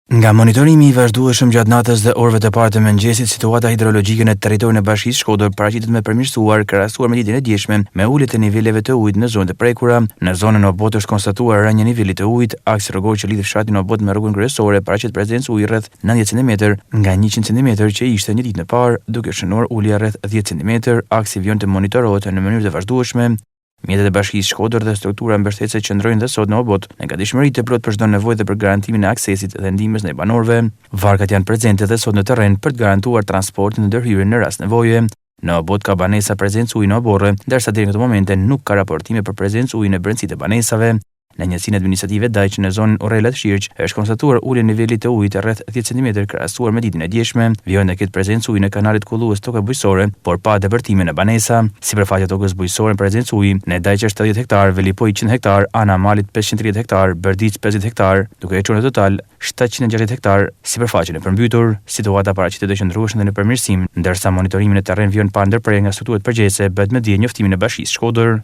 Nga monitorimi i vazhdueshëm gjatë natës dhe orëve të parë të mëngjesit, situata hidrologjike në territorin e Bashkisë Shkodër paraqitet me përmirësuar krahasuar me ditën e dieshme, me ulje të niveleve të ujit në zonat e prekura. Në zonën Obot është konstatuar rënje niveli të ujit. Aksi rrugor që lidh fshatin Obot me rrugën kryesore paraqet prezencë uji rreth 90 cm nga 100 cm që ishte një ditë më parë, duke shënuar ulje rreth 10 cm. Aksi vjen të monitorohet në mënyrë të vazhdueshme. Mjetet e Bashkisë Shkodër dhe struktura mbështetëse qëndrojnë dhe sot në Obot, me gatishmëri të plotë për çdo nevojë dhe për garantimin e aksesit dhe ndihmës ndaj banorëve. Varkat janë prezente dhe sot në terren për të garantuar transportin dhe ndërhyrjen në rast nevoje. Në Obot ka banesa prezencë uji në oborre, ndërsa deri në këtë moment nuk ka raportime për prezencë uji në brendësitë e banesave. Në njësinë administrative Dajç në zonën Urrellat Shirq është konstatuar ulje niveli të ujit rreth 10 cm krahasuar me ditën e dieshme. Vjen këtë prezencë uji në kanalit kullues toka bujqësore, por pa depërtime në banesa. Sipërfaqja tokës bujqësore prezencë uji në Dajç është 70 hektar, Velipoj 100 hektar, Ana Malit 530 hektar, Bërdiç 50 hektar, duke e çuar në total 760 hektar sipërfaqen e përmbytur. Situata paraqitet të qëndrueshme në përmirësim, ndërsa monitorimi në terren vjen pa ndërprerje nga strukturat përgjegjëse bëhet me dije njoftimin e Bashkisë Shkodër.